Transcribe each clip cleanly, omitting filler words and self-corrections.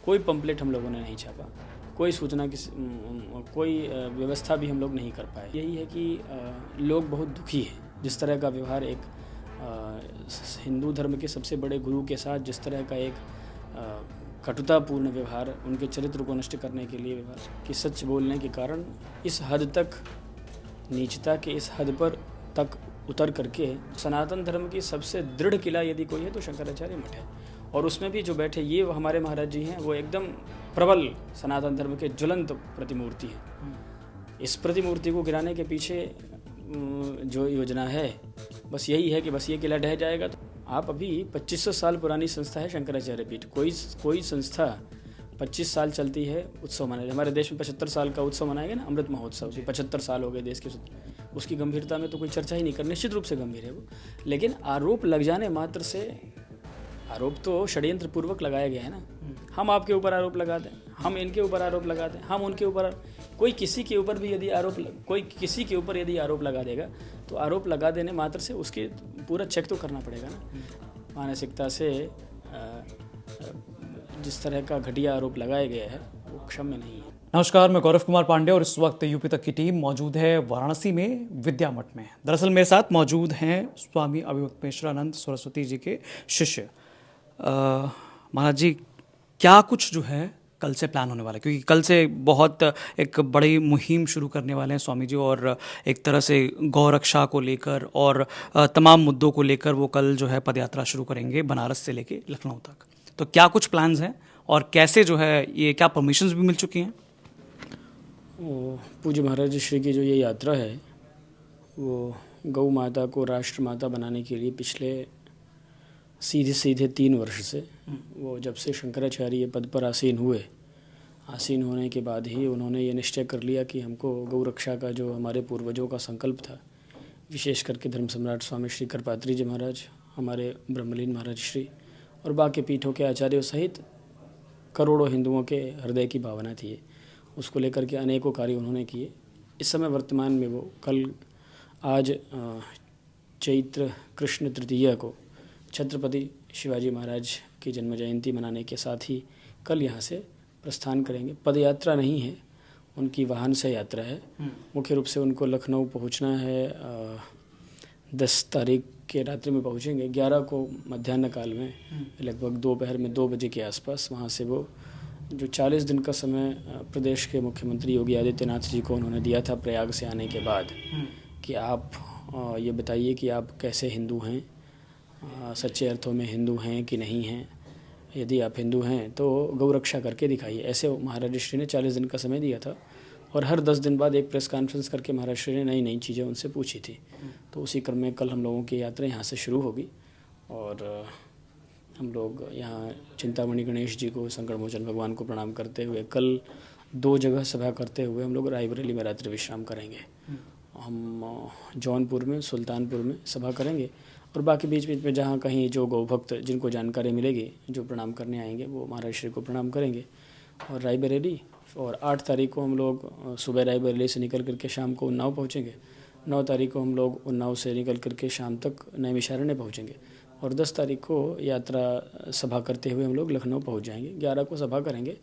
कोई पंपलेट हम लोगों ने नहीं छापा, कोई सूचना की कोई व्यवस्था भी हम लोग नहीं कर पाए। यही है कि लोग बहुत दुखी हैं। जिस तरह का व्यवहार एक हिंदू धर्म के सबसे बड़े गुरु के साथ जिस तरह का एक कटुतापूर्ण व्यवहार, उनके चरित्र को नष्ट करने के लिए व्यवहार कि सच बोलने के कारण इस हद तक नीचता के इस हद पर तक उतर करके सनातन धर्म की सबसे दृढ़ किला यदि कोई है तो शंकराचार्य मठ है। और उसमें भी जो बैठे ये हमारे महाराज जी हैं, वो एकदम प्रबल सनातन धर्म के ज्वलंत प्रतिमूर्ति हैं। इस प्रतिमूर्ति को गिराने के पीछे जो योजना है बस यही है कि बस ये किला ढह जाएगा। तो आप अभी 2500 साल पुरानी संस्था है शंकराचार्य पीठ। कोई संस्था 25 साल चलती है, उत्सव मनाए। हमारे देश में 75 साल का उत्सव मनाएंगे ना, अमृत महोत्सव, 75 साल हो गए देश के। उसकी गंभीरता में तो कोई चर्चा ही नहीं कर, निश्चित रूप से गंभीर है वो। लेकिन आरोप लग जाने मात्र से, आरोप तो षड्यंत्र पूर्वक लगाया गया है ना। हम आपके ऊपर आरोप लगा दें, हम इनके ऊपर आरोप लगा दें, हम उनके ऊपर, कोई किसी के ऊपर भी यदि आरोप लगा देगा तो आरोप लगा देने मात्र से उसके पूरा चेक तो करना पड़ेगा ना। मानसिकता से जिस तरह का घटिया आरोप लगाया गया है वो क्षम्य नहीं है। नमस्कार, मैं गौरव कुमार पांडे और इस वक्त यूपी तक की टीम मौजूद है वाराणसी में विद्या मठ में। दरअसल मेरे साथ मौजूद हैं स्वामी अभिमुक्तेश्वरानंद सरस्वती जी के शिष्य। महाराज जी, क्या कुछ जो है कल से प्लान होने वाला है? क्योंकि कल से बहुत एक बड़ी मुहिम शुरू करने वाले हैं स्वामी जी, और एक तरह से गौ रक्षा को लेकर और तमाम मुद्दों को लेकर वो कल जो है पदयात्रा शुरू करेंगे बनारस से लेके लखनऊ तक। तो क्या कुछ प्लान्स हैं और कैसे जो है ये, क्या परमिशंस भी मिल चुकी हैं? पूज्य महाराज श्री की जो ये यात्रा है वो गौ माता को राष्ट्र माता बनाने के लिए पिछले सीधे 3 वर्ष से, वो जब से शंकराचार्य पद पर आसीन होने के बाद ही उन्होंने ये निश्चय कर लिया कि हमको गौ रक्षा का जो हमारे पूर्वजों का संकल्प था, विशेष करके धर्म सम्राट स्वामी श्री करपात्री जी महाराज, हमारे ब्रह्मलीन महाराज श्री और बाकी पीठों के आचार्यों सहित करोड़ों हिंदुओं के हृदय की भावना थी, उसको लेकर के अनेकों कार्य उन्होंने किए। इस समय वर्तमान में वो आज चैत्र कृष्ण तृतीया को छत्रपति शिवाजी महाराज की जन्म जयंती मनाने के साथ ही कल यहाँ से प्रस्थान करेंगे। पद यात्रा नहीं है, उनकी वाहन से यात्रा है। मुख्य रूप से उनको लखनऊ पहुँचना है। 10 तारीख के रात्रि में पहुँचेंगे। 11 को मध्याह्न काल में लगभग दोपहर में 2 बजे के आसपास वहाँ से वो जो 40 दिन का समय प्रदेश के मुख्यमंत्री योगी आदित्यनाथ जी को उन्होंने दिया था प्रयाग से आने के बाद कि आप ये बताइए कि आप कैसे हिंदू हैं, सच्चे अर्थों में हिंदू हैं कि नहीं हैं। यदि आप हिंदू हैं तो गौ रक्षा करके दिखाइए। ऐसे महाराज श्री ने 40 दिन का समय दिया था और हर 10 दिन बाद एक प्रेस कॉन्फ्रेंस करके महाराज श्री ने नई चीज़ें उनसे पूछी थी। तो उसी क्रम में कल हम लोगों की यात्रा यहाँ से शुरू होगी और हम लोग यहाँ चिंतामणि गणेश जी को, संकट मोचन भगवान को प्रणाम करते हुए कल 2 जगह सभा करते हुए हम लोग रायबरेली में रात्रि विश्राम करेंगे। हम जौनपुर में, सुल्तानपुर में सभा करेंगे और बाकी बीच में जहाँ कहीं जो गौ भक्त जिनको जानकारी मिलेगी, जो प्रणाम करने आएंगे, वो महाराज श्री को प्रणाम करेंगे। और रायबरेली, और 8 तारीख को हम लोग सुबह रायबरेली से निकल करके शाम को उन्नाव पहुँचेंगे। 9 तारीख को हम लोग उन्नाव से निकल करके शाम तक नैमिषारण्य पहुँचेंगे और 10 तारीख को यात्रा सभा करते हुए हम लोग लखनऊ पहुँच जाएंगे। 11 को सभा करेंगे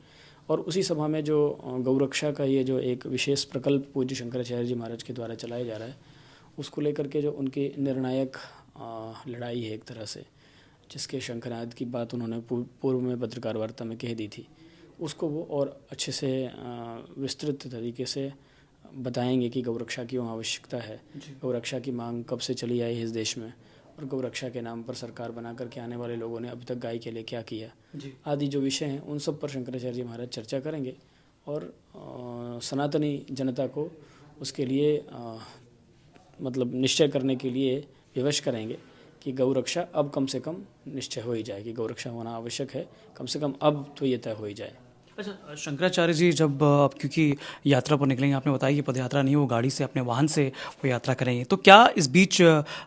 और उसी सभा में जो गौरक्षा का ये जो एक विशेष प्रकल्प पूज्य शंकराचार्य जी महाराज के द्वारा चलाया जा रहा है, उसको लेकर के जो उनकी निर्णायक लड़ाई है एक तरह से, जिसके शंखनाद की बात उन्होंने पूर्व में पत्रकार वार्ता में कह दी थी, उसको वो और अच्छे से विस्तृत तरीके से बताएंगे कि गौरक्षा की क्यों आवश्यकता है, गौरक्षा की मांग कब से चली आई है इस देश में, और गौरक्षा के नाम पर सरकार बना करके आने वाले लोगों ने अभी तक गाय के लिए क्या किया आदि जो विषय हैं, उन सब पर शंकराचार्य महाराज चर्चा करेंगे और सनातनी जनता को उसके लिए मतलब निश्चय करने के लिए विवश करेंगे कि गौरक्षा अब कम से कम निश्चय हो ही जाए कि गौरक्षा होना आवश्यक है, कम से कम अब तो ये तय हो ही जाए। अच्छा, शंकराचार्य जी जब आप क्योंकि यात्रा पर निकलेंगे, आपने बताया कि पदयात्रा नहीं, वो गाड़ी से अपने वाहन से वो यात्रा करेंगे, तो क्या इस बीच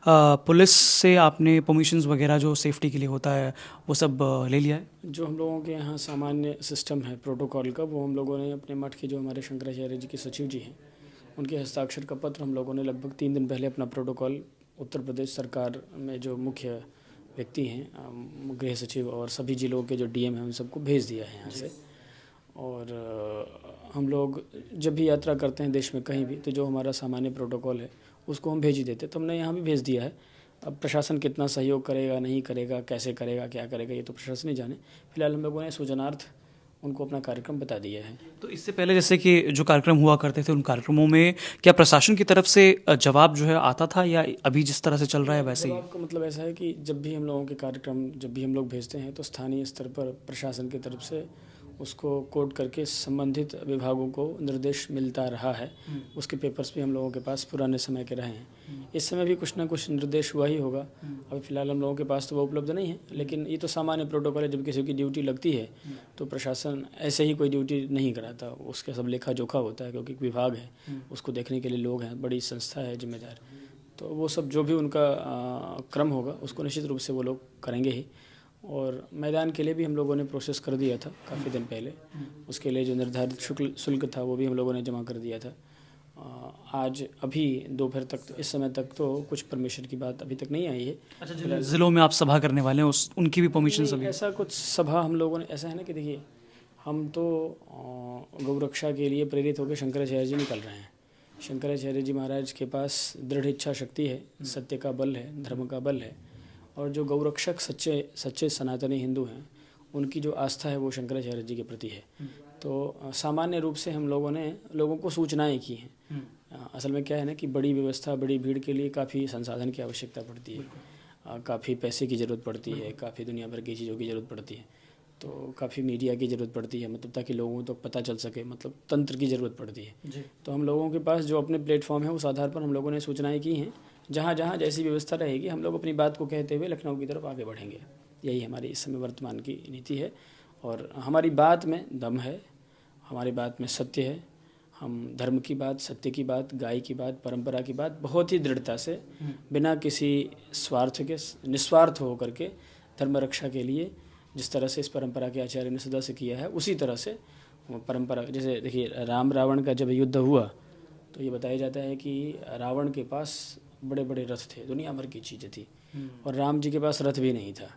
पुलिस से आपने परमिशंस वगैरह जो सेफ्टी के लिए होता है वो सब ले लिया है? जो हम लोगों के यहाँ सामान्य सिस्टम है प्रोटोकॉल का, वो हम लोगों ने अपने मठ के जो हमारे शंकराचार्य जी के सचिव जी हैं, उनके हस्ताक्षर का पत्र हम लोगों ने लगभग 3 दिन पहले अपना प्रोटोकॉल उत्तर प्रदेश सरकार में जो मुख्य व्यक्ति हैं, गृह सचिव और सभी जिलों के जो डीएम हैं उन सबको भेज दिया है यहाँ से। और हम लोग जब भी यात्रा करते हैं देश में कहीं भी, तो जो हमारा सामान्य प्रोटोकॉल है उसको हम भेज ही देते, तो हमने यहाँ भी भेज दिया है। अब प्रशासन कितना सहयोग करेगा, नहीं करेगा, कैसे करेगा, क्या करेगा, ये तो प्रशासन ही जाने। फिलहाल हम लोगों ने सूचनार्थ उनको अपना कार्यक्रम बता दिया है। तो इससे पहले जैसे कि जो कार्यक्रम हुआ करते थे, उन कार्यक्रमों में क्या प्रशासन की तरफ से जवाब जो है आता था, या अभी जिस तरह से चल रहा है वैसे ही? जवाब का मतलब ऐसा है कि जब भी हम लोगों के कार्यक्रम जब भी हम लोग भेजते हैं तो स्थानीय स्तर पर प्रशासन की तरफ से उसको कोड करके संबंधित विभागों को निर्देश मिलता रहा है। उसके पेपर्स भी हम लोगों के पास पुराने समय के रहे हैं। इस समय भी कुछ ना कुछ निर्देश हुआ ही होगा। अभी फ़िलहाल हम लोगों के पास तो वो उपलब्ध नहीं है, लेकिन ये तो सामान्य प्रोटोकॉल है। जब किसी की ड्यूटी लगती है तो प्रशासन ऐसे ही कोई ड्यूटी नहीं कराता, उसका सब लेखा जोखा होता है, क्योंकि विभाग है, उसको देखने के लिए लोग हैं, बड़ी संस्था है जिम्मेदार। तो वो सब जो भी उनका क्रम होगा उसको निश्चित रूप से वो लोग करेंगे ही। और मैदान के लिए भी हम लोगों ने प्रोसेस कर दिया था काफ़ी दिन पहले। उसके लिए जो निर्धारित शुल्क था वो भी हम लोगों ने जमा कर दिया था। आज अभी दोपहर तक, इस समय तक तो कुछ परमिशन की बात अभी तक नहीं आई है। अच्छा, जिन जिलों में आप सभा करने वाले हैं उनकी भी परमिशन नहीं, सभी? ऐसा कुछ सभा हम लोगों ने, ऐसा है ना कि देखिए, हम तो गौ रक्षा के लिए प्रेरित होकर शंकराचार्य जी निकल रहे हैं। शंकराचार्य जी महाराज के पास दृढ़ इच्छा शक्ति है, सत्य का बल है, धर्म का बल है। और जो गौरक्षक सच्चे सनातनी हिंदू हैं, उनकी जो आस्था है वो शंकराचार्य जी के प्रति है। तो सामान्य रूप से हम लोगों ने लोगों को सूचनाएं की हैं। असल में क्या है ना कि बड़ी व्यवस्था, बड़ी भीड़ के लिए काफ़ी संसाधन की आवश्यकता पड़ती है, काफ़ी पैसे की ज़रूरत पड़ती है, काफ़ी दुनिया भर की चीज़ों की ज़रूरत पड़ती है, तो काफ़ी मीडिया की ज़रूरत पड़ती है, मतलब ताकि लोगों तक पता चल सके, मतलब तंत्र की ज़रूरत पड़ती है। तो हम लोगों के पास जो अपने प्लेटफॉर्म है उस आधार पर हम लोगों ने सूचनाएं की हैं। जहाँ जहाँ जैसी व्यवस्था रहेगी हम लोग अपनी बात को कहते हुए लखनऊ की तरफ आगे बढ़ेंगे। यही हमारी इस समय वर्तमान की नीति है। और हमारी बात में दम है, हमारी बात में सत्य है। हम धर्म की बात, सत्य की बात, गाय की बात, परंपरा की बात बहुत ही दृढ़ता से, बिना किसी स्वार्थ के, निस्वार्थ होकर के धर्म रक्षा के लिए जिस तरह से इस परंपरा के आचार्य ने सदा से किया है, उसी तरह से परंपरा। जैसे देखिए, राम रावण का जब युद्ध हुआ तो ये बताया जाता है कि रावण के पास बड़े बड़े रथ थे, दुनिया भर की चीज़ें थी, और राम जी के पास रथ भी नहीं था,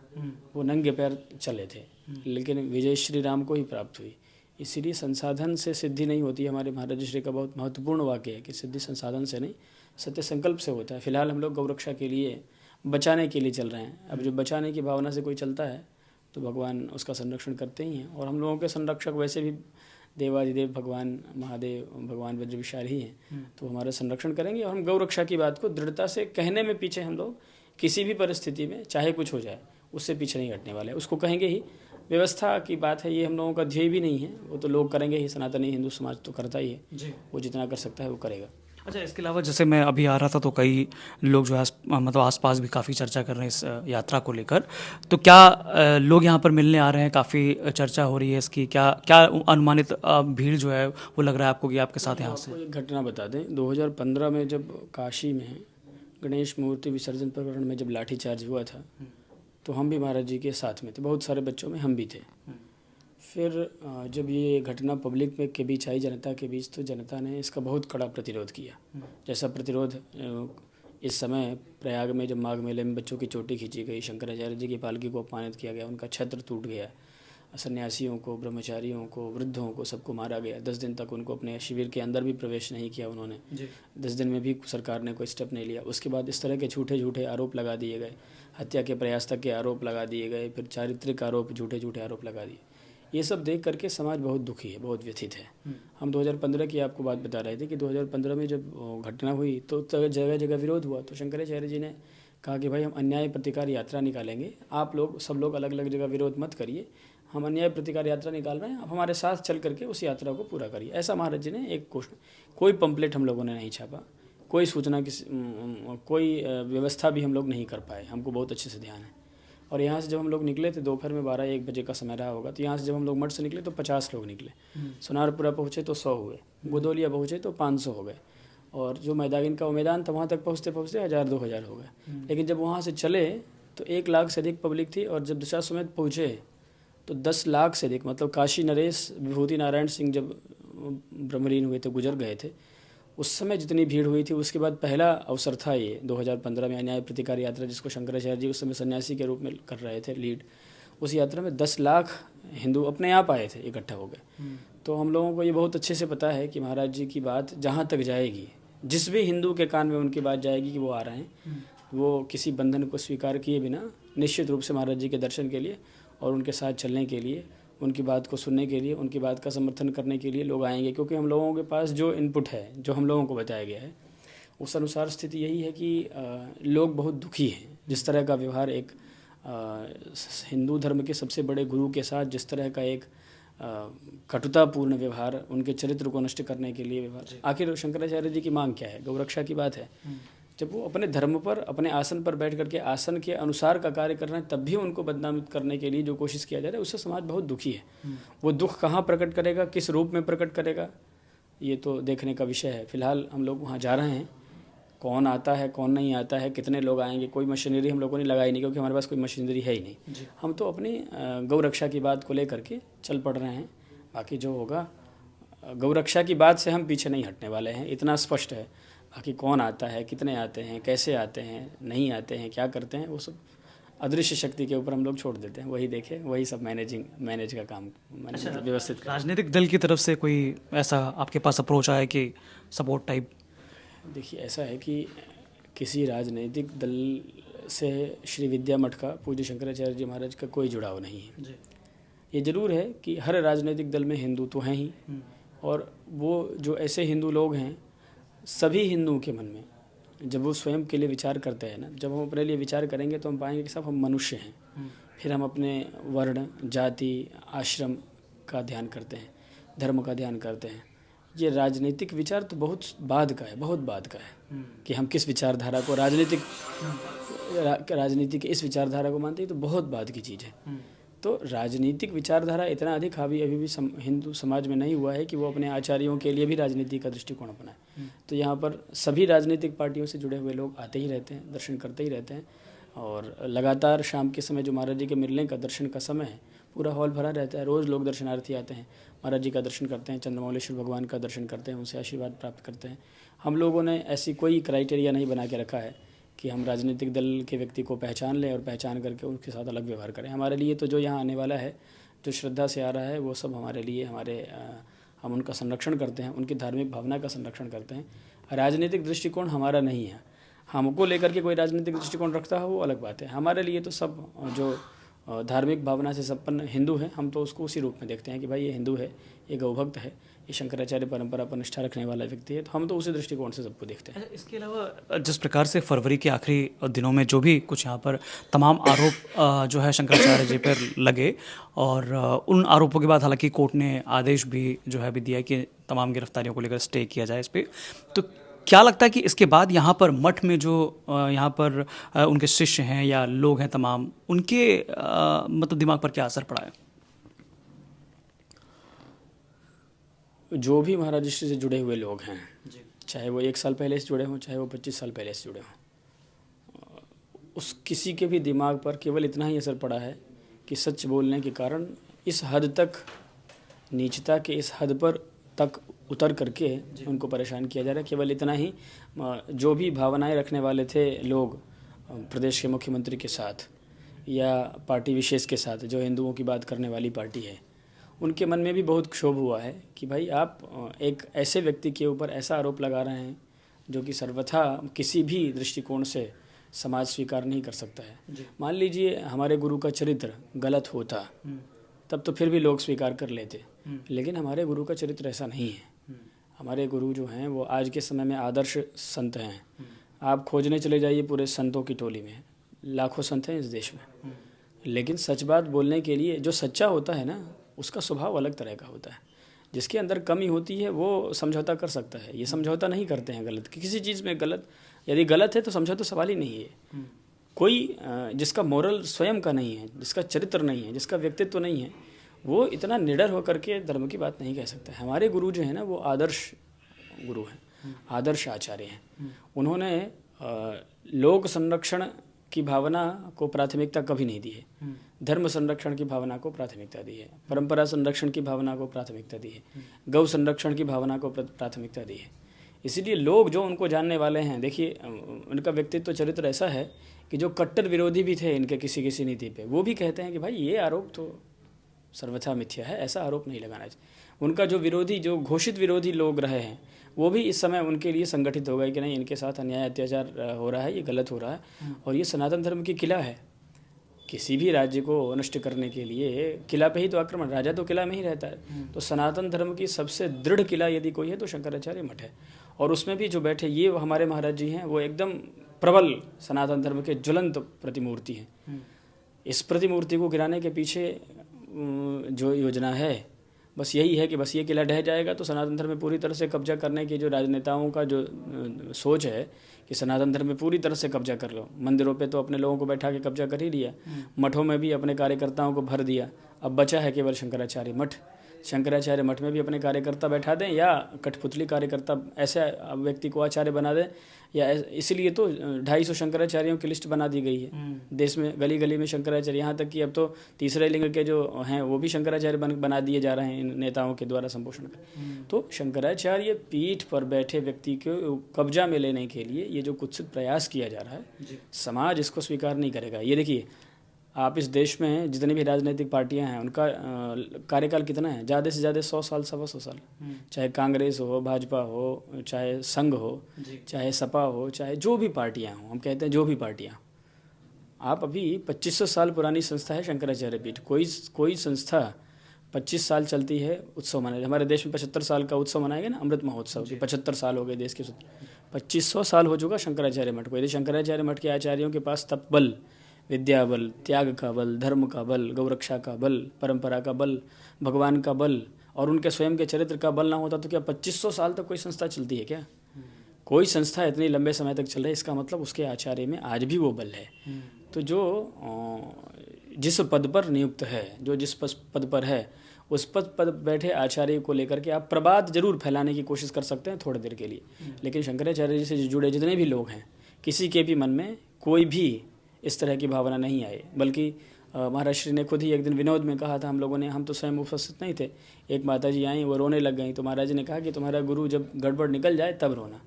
वो नंगे पैर चले थे। लेकिन विजय श्री राम को ही प्राप्त हुई। इसीलिए संसाधन से सिद्धि नहीं होती। हमारे महाराज श्री का बहुत महत्वपूर्ण वाक्य है कि सिद्धि संसाधन से नहीं, सत्य संकल्प से होता है। फिलहाल हम लोग गौरक्षा के लिए, बचाने के लिए चल रहे हैं। अब जो बचाने की भावना से कोई चलता है तो भगवान उसका संरक्षण करते ही हैं। और हम लोगों के संरक्षक वैसे भी देवादिदेव भगवान महादेव, भगवान वज्र विशाल ही हैं, तो हमारा संरक्षण करेंगे। और हम गौ रक्षा की बात को दृढ़ता से कहने में पीछे हम लोग किसी भी परिस्थिति में, चाहे कुछ हो जाए, उससे पीछे नहीं हटने वाले, उसको कहेंगे ही। व्यवस्था की बात है, ये हम लोगों का ध्येय भी नहीं है, वो तो लोग करेंगे ही, सनातनी हिंदू समाज तो करता ही है, वो जितना कर सकता है वो करेगा। अच्छा, इसके अलावा जैसे मैं अभी आ रहा था तो कई लोग जो है मतलब आसपास भी काफ़ी चर्चा कर रहे हैं इस यात्रा को लेकर, तो क्या लोग यहाँ पर मिलने आ रहे हैं? काफ़ी चर्चा हो रही है इसकी, क्या क्या अनुमानित भीड़ जो है वो लग रहा है आपको कि आपके साथ यहाँ से? आपको एक घटना बता दें, 2015 में जब काशी में गणेश मूर्ति विसर्जन प्रकरण में जब लाठीचार्ज हुआ था, तो हम भी महाराज जी के साथ में थे, बहुत सारे बच्चों में हम भी थे। फिर जब ये घटना पब्लिक में के बीच आई, जनता के बीच, तो जनता ने इसका बहुत कड़ा प्रतिरोध किया। जैसा प्रतिरोध इस समय प्रयाग में जब माघ मेले में बच्चों की चोटी खींची गई, शंकराचार्य जी की पालकी को अपमानित किया गया, उनका छत्र टूट गया, सन्यासियों को, ब्रह्मचारियों को, वृद्धों को, सबको मारा गया। 10 दिन तक उनको अपने शिविर के अंदर भी प्रवेश नहीं किया उन्होंने। 10 दिन में भी सरकार ने कोई स्टेप नहीं लिया। उसके बाद इस तरह के झूठे झूठे आरोप लगा दिए गए, हत्या के प्रयास तक के आरोप लगा दिए गए, फिर चारित्रिक आरोप, झूठे झूठे आरोप लगा दिए। ये सब देख करके समाज बहुत दुखी है, बहुत व्यथित है। हम 2015 की आपको बात बता रहे थे कि 2015 में जब घटना हुई तो जगह जगह विरोध हुआ। तो शंकराचार्य जी ने कहा कि भाई हम अन्याय प्रतिकार यात्रा निकालेंगे, आप लोग सब लोग अलग अलग जगह विरोध मत करिए, हम अन्याय प्रतिकार यात्रा निकाल रहे हैं, आप हमारे साथ चल करके उस यात्रा को पूरा करिए। ऐसा महाराज जी ने एक कोई पंपलेट हम लोगों ने नहीं छापा, कोई सूचना की कोई व्यवस्था भी हम लोग नहीं कर पाए, हमको बहुत अच्छे से ध्यान है। और यहाँ से जब हम लोग निकले थे, दोपहर में 12-1 बजे का समय रहा होगा, तो यहाँ से जब हम लोग मठ से निकले तो 50 लोग निकले, सोनारपुरा पहुँचे तो 100 हुए, गोदोलिया पहुँचे तो 500 हो गए, और जो मैदान का मैदान था वहाँ तक पहुँचते पहुँचते 1000-2000 हो गए। लेकिन जब वहाँ से चले तो 1 लाख से अधिक पब्लिक थी, और जब दशाश्वमेध पहुँचे तो 10 लाख से अधिक, मतलब काशी नरेश विभूति नारायण सिंह जब ब्रह्मलीन हुए थे, गुजर गए थे, उस समय जितनी भीड़ हुई थी, उसके बाद पहला अवसर था ये 2015 में न्याय प्रतिकार यात्रा, जिसको शंकराचार्य जी उस समय सन्यासी के रूप में कर रहे थे लीड। उस यात्रा में 10 लाख हिंदू अपने आप आए थे, इकट्ठा हो गए। तो हम लोगों को ये बहुत अच्छे से पता है कि महाराज जी की बात जहाँ तक जाएगी, जिस भी हिंदू के कान में उनकी बात जाएगी कि वो आ रहे हैं, वो किसी बंधन को स्वीकार किए बिना निश्चित रूप से महाराज जी के दर्शन के लिए और उनके साथ चलने के लिए, उनकी बात को सुनने के लिए, उनकी बात का समर्थन करने के लिए लोग आएंगे। क्योंकि हम लोगों के पास जो इनपुट है, जो हम लोगों को बताया गया है, उस अनुसार स्थिति यही है कि लोग बहुत दुखी हैं। जिस तरह का व्यवहार एक हिंदू धर्म के सबसे बड़े गुरु के साथ, जिस तरह का एक कटुतापूर्ण व्यवहार, उनके चरित्र को नष्ट करने के लिए व्यवहार, आखिर शंकराचार्य जी की मांग क्या है? गौरक्षा की बात है। जब वो अपने धर्म पर, अपने आसन पर बैठ करके आसन के अनुसार का कार्य कर रहे हैं, तब भी उनको बदनाम करने के लिए जो कोशिश किया जा रहा है, उससे समाज बहुत दुखी है। वो दुख कहाँ प्रकट करेगा, किस रूप में प्रकट करेगा, ये तो देखने का विषय है। फिलहाल हम लोग वहाँ जा रहे हैं, कौन आता है कौन नहीं आता है, कितने लोग आएंगे, कोई मशीनरी हम लोगों ने लगाई नहीं, क्योंकि हमारे पास कोई मशीनरी है ही नहीं। हम तो अपनी गौरक्षा की बात को लेकर के चल पड़ रहे हैं। बाकी जो होगा, गौरक्षा की बात से हम पीछे नहीं हटने वाले हैं, इतना स्पष्ट है। बाकी कौन आता है, कितने आते हैं, कैसे आते हैं, नहीं आते हैं, क्या करते हैं, वो सब अदृश्य शक्ति के ऊपर हम लोग छोड़ देते हैं। वही देखे, वही सब मैनेज का काम व्यवस्थित कर। राजनीतिक दल की तरफ से कोई ऐसा आपके पास अप्रोच आया कि सपोर्ट टाइप? देखिए, ऐसा है कि किसी राजनीतिक दल से श्री विद्या मठ का, पूज्य शंकराचार्य जी महाराज का कोई जुड़ाव नहीं है। ये जरूर है कि हर राजनीतिक दल में हिंदू तो हैं ही, और वो जो ऐसे हिंदू लोग हैं, सभी हिंदुओं के मन में जब वो स्वयं के लिए विचार करते हैं ना, जब हम अपने लिए विचार करेंगे तो हम पाएंगे कि सब हम मनुष्य हैं। फिर हम अपने वर्ण, जाति, आश्रम का ध्यान करते हैं, धर्म का ध्यान करते हैं। ये राजनीतिक विचार तो बहुत बाद का है, बहुत बाद का है कि हम किस विचारधारा को राजनीति के इस विचारधारा को मानते हैं, तो बहुत बाद की चीज़ है। तो राजनीतिक विचारधारा इतना अधिक हावी अभी भी हिंदू समाज में नहीं हुआ है कि वो अपने आचार्यों के लिए भी राजनीति का दृष्टिकोण अपनाए। तो यहाँ पर सभी राजनीतिक पार्टियों से जुड़े हुए लोग आते ही रहते हैं, दर्शन करते ही रहते हैं, और लगातार शाम के समय जो महाराज जी के मिलने का, दर्शन का समय है, पूरा हॉल भरा रहता है। रोज़ लोग दर्शनार्थी आते हैं, महाराज जी का दर्शन करते हैं, चंद्रमौलेश्वर भगवान का दर्शन करते हैं, उनसे आशीर्वाद प्राप्त करते हैं। हम लोगों ने ऐसी कोई क्राइटेरिया नहीं बना के रखा है कि हम राजनीतिक दल के व्यक्ति को पहचान लें और पहचान करके उनके साथ अलग व्यवहार करें। हमारे लिए तो जो यहाँ आने वाला है, जो श्रद्धा से आ रहा है, वो सब हमारे लिए, हम उनका संरक्षण करते हैं, उनकी धार्मिक भावना का संरक्षण करते हैं। राजनीतिक दृष्टिकोण हमारा नहीं है। हमको लेकर के कोई राजनीतिक दृष्टिकोण रखता है वो अलग बात है। हमारे लिए तो सब जो धार्मिक भावना से संपन्न हिंदू हैं, हम तो उसको उसी रूप में देखते हैं कि भाई ये हिंदू है, ये गौभक्त है, ये शंकराचार्य परंपरा पर निष्ठा रखने वाला व्यक्ति है। तो हम तो उसी दृष्टिकोण से सबको देखते हैं। इसके अलावा जिस प्रकार से फरवरी के आखिरी दिनों में जो भी कुछ यहाँ पर तमाम आरोप जो है शंकराचार्य जी पर लगे, और उन आरोपों के बाद हालांकि कोर्ट ने आदेश भी जो है भी दिया कि तमाम गिरफ्तारियों को लेकर स्टे किया जाए इस पर, तो क्या लगता है कि इसके बाद यहाँ पर मठ में जो यहाँ पर उनके शिष्य हैं या लोग हैं तमाम, उनके मतलब दिमाग पर क्या असर पड़ा है? जो भी महाराज जी से जुड़े हुए लोग हैं, चाहे वो 1 साल पहले से जुड़े हों, चाहे वो 25 साल पहले से जुड़े हों, उस किसी के भी दिमाग पर केवल इतना ही असर पड़ा है कि सच बोलने के कारण इस हद तक, नीचता के इस हद पर तक उतर करके उनको परेशान किया जा रहा है। केवल इतना ही, जो भी भावनाएं रखने वाले थे लोग प्रदेश के मुख्यमंत्री के साथ या पार्टी विशेष के साथ, जो हिंदुओं की बात करने वाली पार्टी है, उनके मन में भी बहुत क्षोभ हुआ है कि भाई आप एक ऐसे व्यक्ति के ऊपर ऐसा आरोप लगा रहे हैं जो कि सर्वथा किसी भी दृष्टिकोण से समाज स्वीकार नहीं कर सकता है। मान लीजिए हमारे गुरु का चरित्र गलत होता, तब तो फिर भी लोग स्वीकार कर लेते, लेकिन हमारे गुरु का चरित्र ऐसा नहीं है। हमारे गुरु जो हैं वो आज के समय में आदर्श संत हैं। आप खोजने चले जाइए पूरे संतों की टोली में, लाखों संत हैं इस देश में, लेकिन सच बात बोलने के लिए जो सच्चा होता है ना, उसका स्वभाव अलग तरह का होता है। जिसके अंदर कमी होती है वो समझौता कर सकता है, ये समझौता नहीं करते हैं गलत किसी चीज़ में। गलत यदि गलत है तो समझौता सवाल ही नहीं है। कोई जिसका मोरल स्वयं का नहीं है, जिसका चरित्र नहीं है, जिसका व्यक्तित्व नहीं है, वो इतना निडर होकर के धर्म की बात नहीं कह सकता है। हमारे गुरु जो है ना, वो आदर्श गुरु हैं, आदर्श आचार्य हैं। उन्होंने लोक संरक्षण की भावना को प्राथमिकता कभी नहीं दी है, धर्म संरक्षण की भावना को प्राथमिकता दी है, परंपरा संरक्षण की भावना को प्राथमिकता दी है, गौ संरक्षण की भावना को प्राथमिकता दी है। इसीलिए लोग जो उनको जानने वाले हैं, देखिए उनका व्यक्तित्व चरित्र ऐसा है कि जो कट्टर विरोधी भी थे इनके किसी किसी नीति पे, वो भी कहते हैं कि भाई ये आरोप तो सर्वथा मिथ्या है, ऐसा आरोप नहीं लगाना चाहिए। उनका जो विरोधी, जो घोषित विरोधी लोग रहे हैं, वो भी इस समय उनके लिए संगठित हो गए कि नहीं, इनके साथ अन्याय अत्याचार हो रहा है, ये गलत हो रहा है और ये सनातन धर्म की किला है। किसी भी राज्य को नष्ट करने के लिए किला पे ही तो आक्रमण, राजा तो किला में ही रहता है। तो सनातन धर्म की सबसे दृढ़ किला यदि कोई है तो शंकराचार्य मठ है। और उसमें भी जो बैठे ये हमारे महाराज जी हैं, वो एकदम प्रबल सनातन धर्म के ज्वलंत प्रतिमूर्ति हैं। इस प्रतिमूर्ति को गिराने के पीछे जो योजना है बस यही है कि बस ये किला ढह जाएगा तो सनातन धर्म में पूरी तरह से कब्जा करने की जो राजनेताओं का जो सोच है कि सनातन धर्म में पूरी तरह से कब्जा कर लो। मंदिरों पे तो अपने लोगों को बैठा के कब्जा कर ही लिया, मठों में भी अपने कार्यकर्ताओं को भर दिया। अब बचा है केवल शंकराचार्य मठ। शंकराचार्य मठ में भी अपने कार्यकर्ता बैठा दें या कठपुतली कार्यकर्ता ऐसे व्यक्ति को आचार्य बना दें, या इसलिए तो 250 शंकराचार्यों की लिस्ट बना दी गई है देश में, गली गली में शंकराचार्य। यहाँ तक कि अब तो तीसरे लिंग के जो हैं वो भी शंकराचार्य बना दिए जा रहे हैं इन नेताओं के द्वारा संपोषण कर। तो शंकराचार्य पीठ पर बैठे व्यक्ति को कब्जा में लेने के लिए ये जो कुत्सित प्रयास किया जा रहा है, समाज इसको स्वीकार नहीं करेगा। ये देखिए, आप इस देश में जितनी भी राजनीतिक पार्टियां हैं उनका कार्यकाल कितना है? ज़्यादा से ज़्यादा 100 साल, 125 साल। चाहे कांग्रेस हो, भाजपा हो, चाहे संघ हो, चाहे सपा हो, चाहे जो भी पार्टियां हों, हम कहते हैं जो भी पार्टियां। आप अभी 2500 साल पुरानी संस्था है शंकराचार्य पीठ। कोई संस्था 25 साल चलती है, उत्सव मनाए। हमारे देश में 75 साल का उत्सव मनाएगा ना, अमृत महोत्सव। 75 साल हो गए देश के। 2500 साल हो चुका शंकराचार्य मठ को। यदि शंकराचार्य मठ के आचार्यों के पास तप बल, विद्या बल, त्याग का बल, धर्म का बल, गौरक्षा का बल, परंपरा का बल, भगवान का बल और उनके स्वयं के चरित्र का बल ना होता तो क्या 2500 साल तक कोई संस्था चलती है क्या? कोई संस्था इतनी लंबे समय तक चल रही है, इसका मतलब उसके आचार्य में आज भी वो बल है। तो जो जिस पद पर नियुक्त है, जो जिस पद पर है, उस पद पर बैठे आचार्य को लेकर के आप प्रवाद जरूर फैलाने की कोशिश कर सकते हैं थोड़ी देर के लिए, लेकिन शंकराचार्य जी से जुड़े जितने भी लोग हैं, किसी के भी मन में कोई भी इस तरह की भावना नहीं आई। बल्कि महाराज श्री ने खुद ही एक दिन विनोद में कहा था, हम लोगों ने, हम तो स्वयं उपस्थित नहीं थे, एक माता जी आई, वो रोने लग गई तो महाराज जी ने कहा कि तुम्हारा गुरु जब गड़बड़ निकल जाए तब रोना।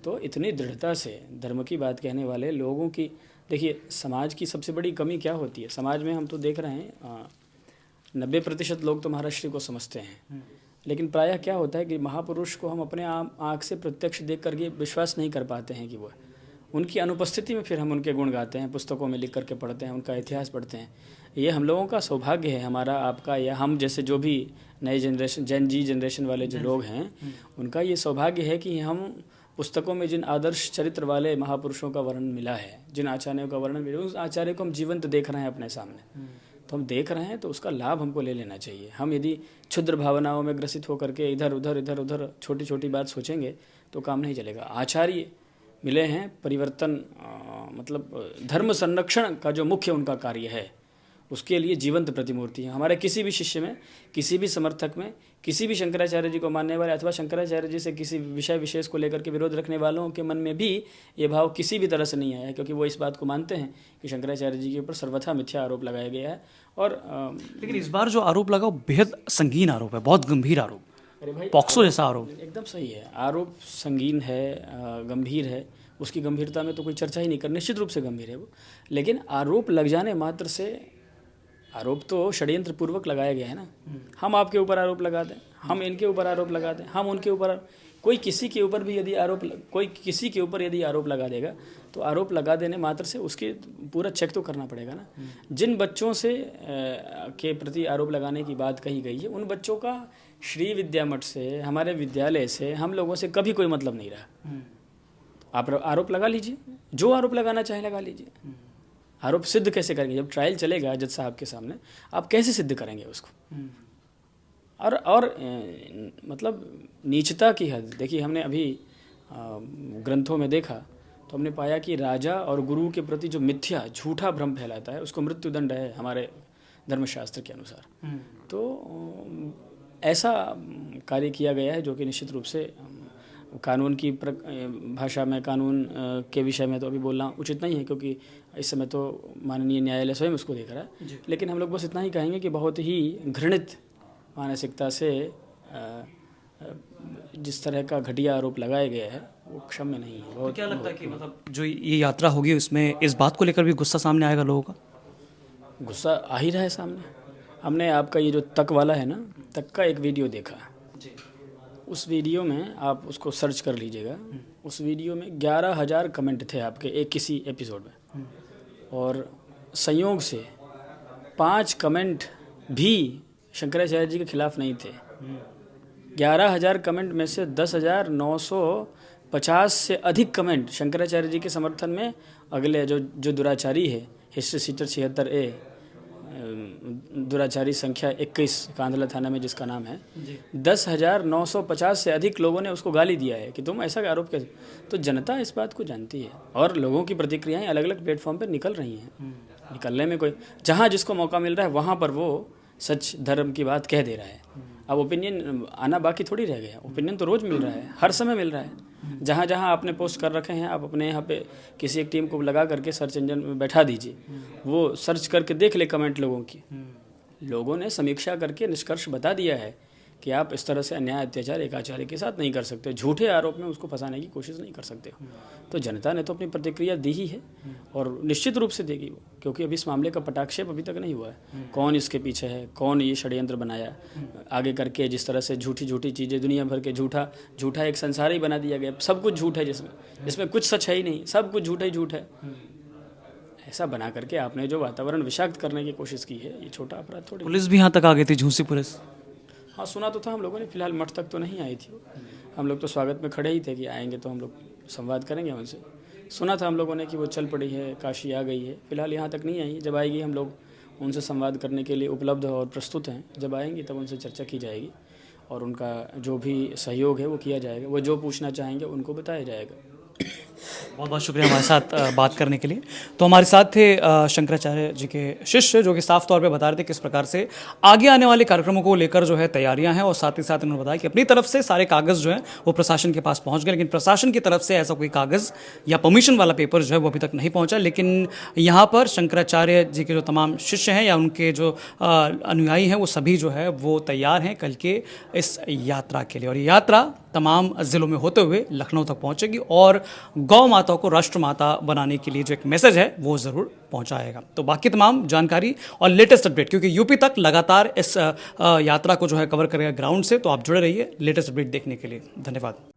तो इतनी दृढ़ता से धर्म की बात कहने वाले लोगों की, देखिए समाज की सबसे बड़ी कमी क्या होती है समाज में, हम तो देख रहे हैं 90% लोग तो महाराज श्री को समझते हैं, लेकिन प्रायः क्या होता है कि महापुरुष को हम अपने आँख से प्रत्यक्ष देख करके विश्वास नहीं कर पाते हैं कि वो, उनकी अनुपस्थिति में फिर हम उनके गुण गाते हैं, पुस्तकों में लिख करके पढ़ते हैं, उनका इतिहास पढ़ते हैं। ये हम लोगों का सौभाग्य है, हमारा, आपका, या हम जैसे जो भी नए जनरेशन, जेन जी जनरेशन वाले जो लोग हैं, उनका ये सौभाग्य है कि हम पुस्तकों में जिन आदर्श चरित्र वाले महापुरुषों का वर्णन मिला है, जिन आचार्यों का वर्णन मिला, उस आचार्य को हम जीवंत देख रहे हैं अपने सामने। तो हम देख रहे हैं तो उसका लाभ हमको ले लेना चाहिए। हम यदि क्षुद्र भावनाओं में ग्रसित होकर के इधर उधर छोटी छोटी बात सोचेंगे तो काम नहीं चलेगा। आचार्य मिले हैं परिवर्तन, मतलब धर्म संरक्षण का जो मुख्य उनका कार्य है, उसके लिए जीवंत प्रतिमूर्ति है। हमारे किसी भी शिष्य में, किसी भी समर्थक में, किसी भी शंकराचार्य जी को मानने वाले अथवा शंकराचार्य जी से किसी विषय विशेष को लेकर के विरोध रखने वालों के मन में भी ये भाव किसी भी तरह से नहीं आया है, क्योंकि वो इस बात को मानते हैं कि शंकराचार्य जी के ऊपर सर्वथा मिथ्या आरोप लगाया गया है। और लेकिन इस बार जो आरोप लगा वो बेहद संगीन आरोप है, बहुत गंभीर आरोप, अरे भाई पॉक्सो जैसा आरोप। एकदम सही है, आरोप संगीन है, गंभीर है, उसकी गंभीरता में तो कोई चर्चा ही नहीं कर, निश्चित रूप से गंभीर है वो। लेकिन आरोप लग जाने मात्र से, आरोप तो षड्यंत्र पूर्वक लगाया गया है ना। हम आपके ऊपर आरोप लगा दें, हम इनके ऊपर आरोप लगा दें, हम उनके ऊपर, कोई किसी के ऊपर भी यदि आरोप लगा देगा तो आरोप लगा देने मात्र से उसके पूरा चेक तो करना पड़ेगा ना। जिन बच्चों से के प्रति आरोप लगाने की बात कही गई है, उन बच्चों का श्री विद्या मठ से, हमारे विद्यालय से, हम लोगों से कभी कोई मतलब नहीं रहा। आप आरोप लगा लीजिए, जो आरोप लगाना चाहे लगा लीजिए। आरोप सिद्ध कैसे करेंगे? जब ट्रायल चलेगा जज साहब के सामने, आप कैसे सिद्ध करेंगे उसको? और मतलब नीचता की हद देखिए, हमने अभी ग्रंथों में देखा तो हमने पाया कि राजा और गुरु के प्रति जो मिथ्या झूठा भ्रम फैलाता है उसको मृत्युदंड है हमारे धर्मशास्त्र के अनुसार। तो ऐसा कार्य किया गया है जो कि निश्चित रूप से कानून की भाषा में, कानून के विषय में तो अभी बोलना उचित नहीं है, क्योंकि इस समय तो माननीय न्यायालय स्वयं उसको देख रहा है। लेकिन हम लोग बस इतना ही कहेंगे कि बहुत ही घृणित मानसिकता से जिस तरह का घटिया आरोप लगाया गया है वो क्षम्य नहीं है। तो क्या लगता है कि मतलब जो ये यात्रा होगी उसमें इस बात को लेकर भी गुस्सा सामने आएगा लोगों का? गुस्सा आ ही रहा है सामने। हमने आपका ये जो तक वाला है ना, तक का एक वीडियो देखा जी। उस वीडियो में आप उसको सर्च कर लीजिएगा। उस वीडियो में 11,000 कमेंट थे आपके एक किसी एपिसोड में, और संयोग से 5 कमेंट भी शंकराचार्य जी के खिलाफ नहीं थे। 11,000 कमेंट में से 10,950 से अधिक कमेंट शंकराचार्य जी के समर्थन में। अगले जो दुराचारी है, हिस्ट्री सीटर 76A, दुराचारी संख्या 21 कांधला थाना में जिसका नाम है, 10,950 से अधिक लोगों ने उसको गाली दिया है कि तुम ऐसा आरोप कैसे। तो जनता इस बात को जानती है और लोगों की प्रतिक्रियाएं अलग अलग प्लेटफॉर्म पर निकल रही हैं। निकलने में कोई जहाँ जिसको मौका मिल रहा है वहाँ पर वो सच धर्म की बात कह दे रहा है। अब ओपिनियन आना बाकी थोड़ी रह गया। ओपिनियन तो रोज़ मिल रहा है, हर समय मिल रहा है। जहाँ जहाँ आपने पोस्ट कर रखे हैं, आप अपने यहाँ पे किसी एक टीम को लगा करके सर्च इंजन में बैठा दीजिए, वो सर्च करके देख ले कमेंट लोगों की। लोगों ने समीक्षा करके निष्कर्ष बता दिया है कि आप इस तरह से अन्याय अत्याचार एक आचार्य के साथ नहीं कर सकते, झूठे आरोप में उसको फंसाने की कोशिश नहीं कर सकते हो। तो जनता ने तो अपनी प्रतिक्रिया दी ही है और निश्चित रूप से देगी वो, क्योंकि अभी इस मामले का पटाक्षेप अभी तक नहीं हुआ है। कौन इसके पीछे है, कौन ये षड्यंत्र बनाया आगे करके, जिस तरह से झूठी झूठी चीज़ें दुनिया भर के झूठा एक संसार ही बना दिया गया। सब कुछ झूठ है, जिसमें कुछ सच है ही नहीं, सब कुछ झूठा ही झूठ है। ऐसा बना करके आपने जो वातावरण विषाक्त करने की कोशिश की है, ये छोटा अपराध थोड़ी। पुलिस भी यहाँ तक आ गई थी, झूसी पुलिस। हाँ, सुना तो था हम लोगों ने, फिलहाल मठ तक तो नहीं आई थी। हम लोग तो स्वागत में खड़े ही थे कि आएंगे तो हम लोग संवाद करेंगे उनसे। सुना था हम लोगों ने कि वो चल पड़ी है, काशी आ गई है। फिलहाल यहाँ तक नहीं आई। जब आएगी हम लोग उनसे संवाद करने के लिए उपलब्ध और प्रस्तुत हैं। जब आएंगी तब उनसे चर्चा की जाएगी और उनका जो भी सहयोग है वो किया जाएगा। वो जो पूछना चाहेंगे उनको बताया जाएगा। बहुत बहुत शुक्रिया हमारे साथ बात करने के लिए। तो हमारे साथ थे शंकराचार्य जी के शिष्य, जो कि साफ तौर पे बता रहे थे किस प्रकार से आगे आने वाले कार्यक्रमों को लेकर जो है तैयारियां हैं, और साथ ही साथ उन्होंने बताया कि अपनी तरफ से सारे कागज़ जो है वो प्रशासन के पास पहुंच गए, लेकिन प्रशासन की तरफ से ऐसा कोई कागज़ या परमिशन वाला पेपर जो है वो अभी तक नहीं पहुंचा। लेकिन यहाँ पर शंकराचार्य जी के जो तमाम शिष्य हैं या उनके जो अनुयायी हैं वो सभी जो है वो तैयार हैं कल के इस यात्रा के लिए, और ये यात्रा तमाम ज़िलों में होते हुए लखनऊ तक पहुंचेगी और गौ माता को राष्ट्र माता बनाने के लिए जो एक मैसेज है वो ज़रूर पहुंचाएगा। तो बाकी तमाम जानकारी और लेटेस्ट अपडेट, क्योंकि यूपी तक लगातार इस यात्रा को जो है कवर करेगा ग्राउंड से, तो आप जुड़े रहिए लेटेस्ट अपडेट देखने के लिए। धन्यवाद।